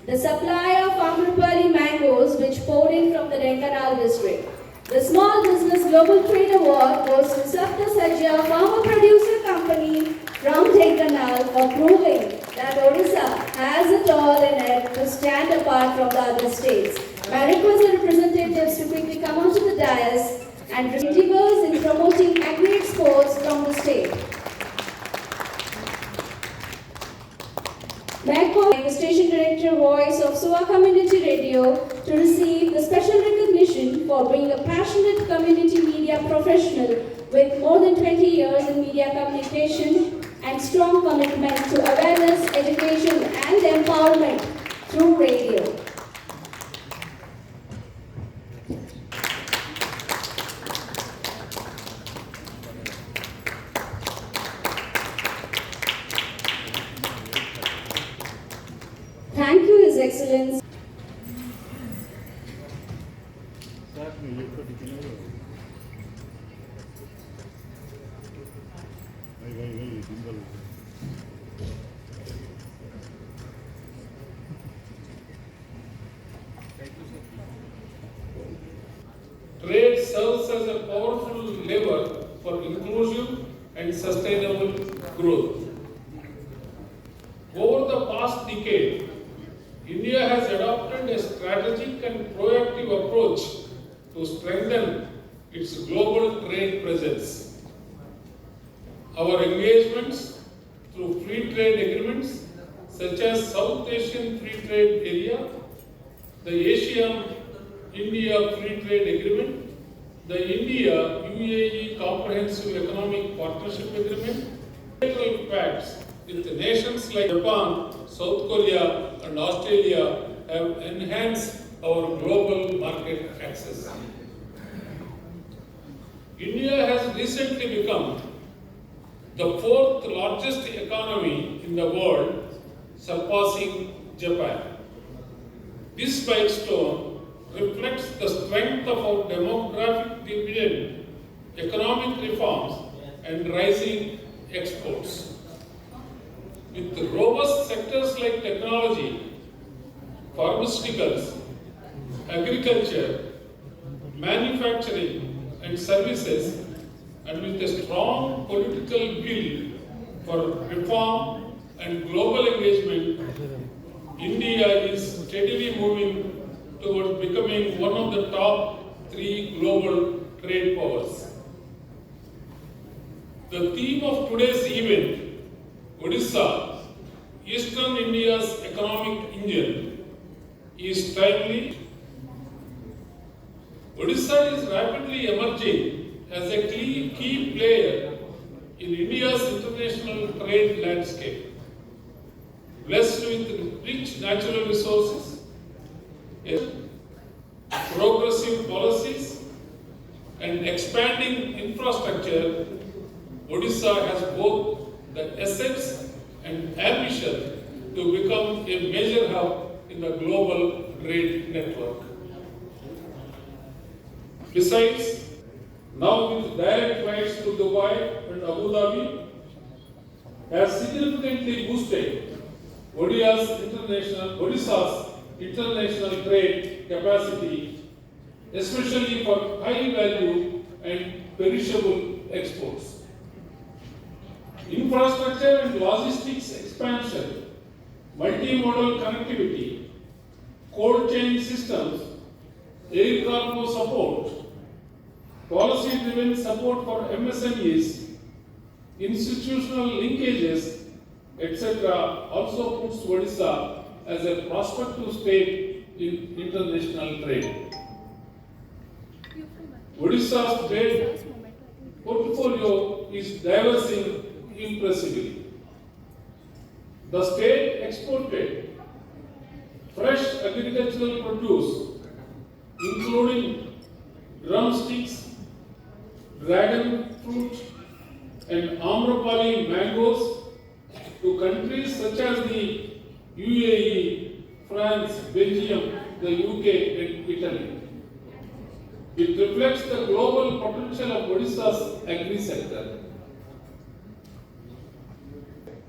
the supply of Amrapali mangoes which poured in from the Dhenkanal district. The Small Business Global Trade Award goes to Sapta Sajja Farmer Producer Company from Dhenkanal for proving that Odisha has it all in it to stand apart from the other states. My request the representatives to quickly come onto the dais and endeavors in promoting agri-exports from the state. May I call the Station Director Voice of Suva Community Radio to receive the special recognition for being a passionate community media professional with more than 20 years in media communication and strong commitment to awareness, education and empowerment through radio. Thank you, His Excellency. Trade serves as a powerful lever for inclusive and sustainable growth. Over the past decade, India has adopted a strategic and proactive approach to strengthen its global trade presence. Our engagements through free trade agreements such as South Asian Free Trade Area, the Asia-India Free Trade Agreement, the India-UAE Comprehensive Economic Partnership Agreement, bilateral pacts with nations like Japan, South Korea and Australia have enhanced our global market access. India has recently become the fourth largest economy in the world, surpassing Japan. This milestone reflects the strength of our demographic dividend, economic reforms and rising exports. With robust sectors like technology, pharmaceuticals, agriculture, manufacturing and services, and with a strong political will for reform and global engagement, India is steadily moving towards becoming one of the top 3 global trade powers. The theme of today's event, Odisha, Eastern India's economic engine, is timely. Odisha is rapidly emerging as a key player in India's international trade landscape. Blessed with rich natural resources, progressive policies, and expanding infrastructure, Odisha has both the assets and ambition to become a major hub in the global trade network. Besides, now with direct flights to Dubai and Abu Dhabi, has significantly boosted Odisha's international trade capacity, especially for high value and perishable exports. Infrastructure and logistics expansion, multimodal connectivity, cold chain systems, air cargo support, policy-driven support for MSMEs, institutional linkages, etc. also puts Odisha as a prospective state in international trade. Odisha's trade portfolio is diversing impressively. The state exported fresh agricultural produce, including drumsticks, dragon fruit, and Amrapali mangoes, to countries such as the UAE, France, Belgium, the UK, and Italy. It reflects the global potential of Odisha's agri-sector.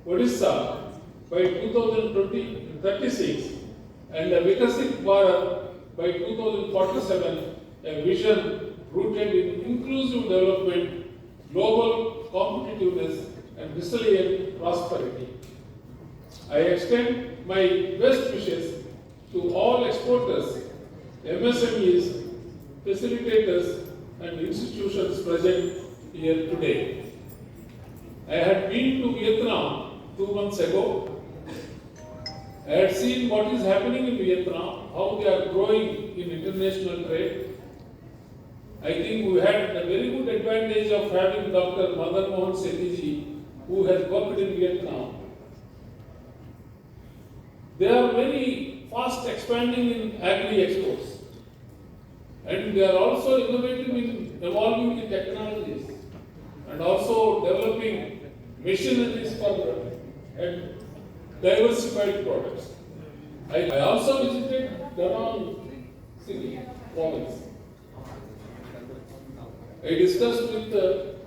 Odisha by 2036 and a Vikasik Bharat by 2047, a vision rooted in inclusive development, global competitiveness, and resilient prosperity. I extend my best wishes to all exporters, MSMEs, facilitators, and institutions present here today. I had been to Vietnam 2 months ago. I had seen what is happening in Vietnam, how they are growing in international trade. I think we had a very good advantage of having Dr. Madan Mohan Sethi, who has worked in Vietnam. They are very fast expanding in agri exports, and they are also innovative in evolving the technologies and also developing machineries for and diversified products. I also visited Danang city province. I discussed with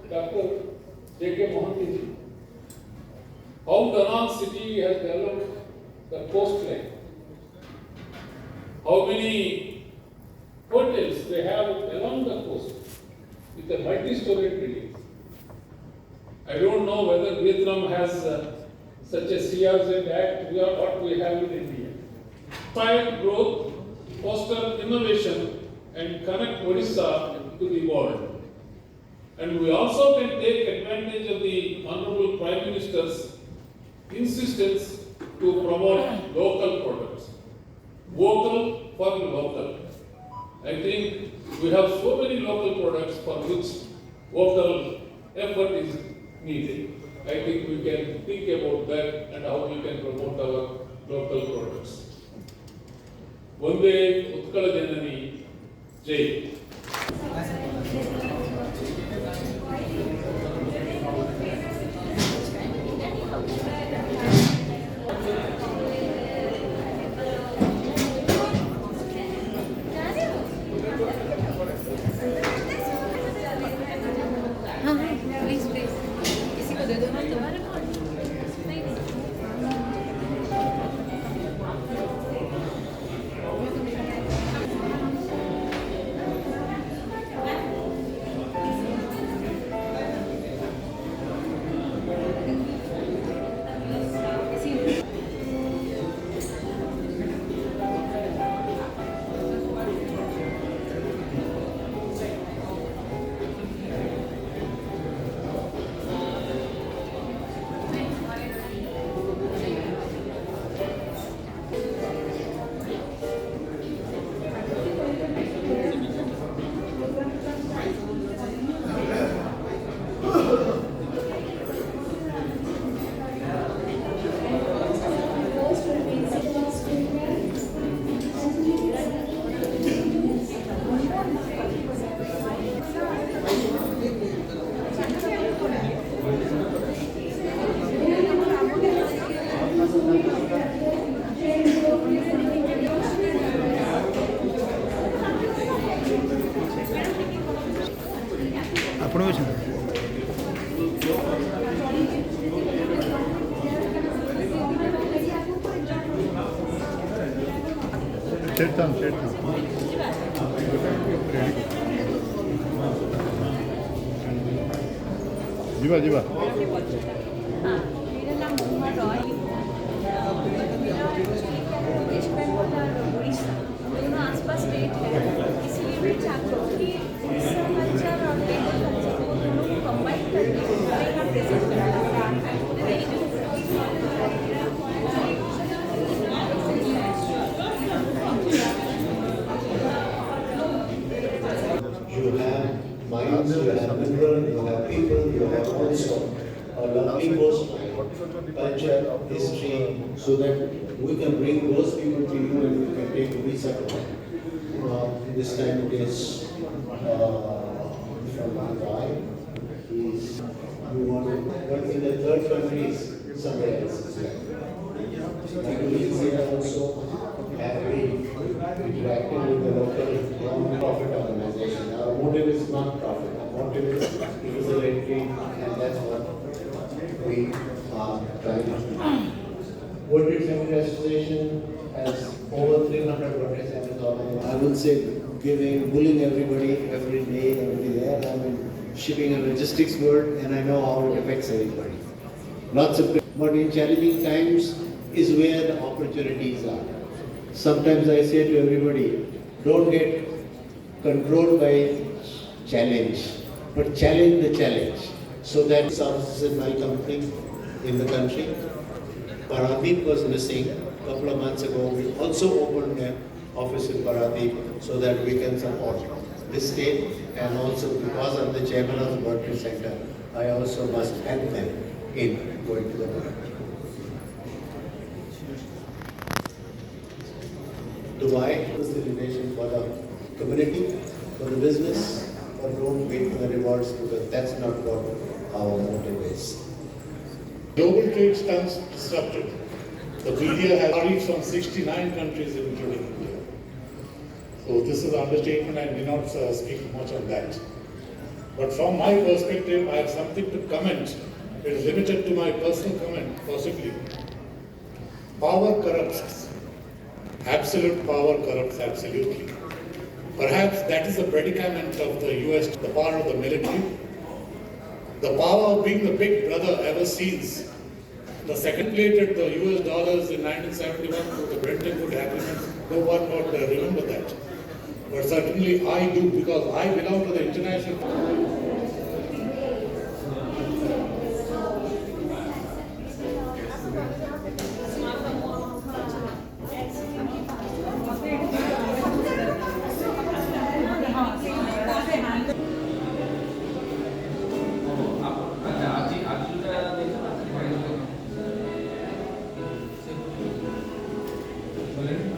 Dr. J.K. Mohanty how Danang city has developed the coastline, how many hotels they have along the coast with a multi-storied buildings. I don't know whether Vietnam has such a CRZ Act what we have in India. Inspire growth, foster innovation, and connect Odisha to the world. And we also can take advantage of the Honorable Prime Minister's insistence to promote local products. Vocal for local. I think we have so many local products for which vocal effort is needed. I think we can think about that and how we can promote our local products. Vande Utkala Janani Jai. Please please किसी को दे दो ना तुम्हारे पास नहीं ଆପଣ ବି ଯିବା ଯିବା मेरा नाम भूमा रॉय मेरा वेस्ट बंगाल और उड़ीसा दोनों आसपास स्टेट है इसलिए मैं चाहती हूँ कि उड़ीसा कल्चर और बेंगल कल्चर को दोनों को कंबाइन करके मैं यहाँ present You have mines, you have mineral, you have people, you have also a lovely coastline, culture, history, so that we can bring those people to you and we can take Odisha to them. This time it is from one guy. He's but in the third country is somewhere else. My colleagues here also have been interacting with the local non-profit organization. Our motive is not profit. Our motive is user-entry, and that's what we are trying to do. World Trade Center Association has over 300 Bhubaneshwar organizations. I would say giving, bullying everybody every day, every day. I'm in shipping and logistics world, and I know how it affects everybody. Lots of, but in challenging times is where the opportunities are. Sometimes I say to everybody, don't get controlled by challenge, but challenge the challenge. So that services in my company, in the country. Paradeep was missing a couple of months ago. We also opened an office in Paradeep so that we can support this state, and also because I'm the chairman of the World Trade Center, I also must help them in going to the world. Dubai was the relation for the community, for the business, but don't wait for the rewards, because that's not what our motive is. Global trade stands disrupted. The media has reached from 69 countries, including India. So this is an understatement. I may not speak much on that. But from my perspective, I have something to comment. It is limited to my personal comment, possibly. Power corrupts. Absolute power corrupts absolutely. Perhaps that is the predicament of the US, the power of the military. The power of being the big brother ever since the second plated the US dollars in 1971 through the Bretton Woods agreements. No one would remember that. But certainly I do, because I belong to the international. Boleh?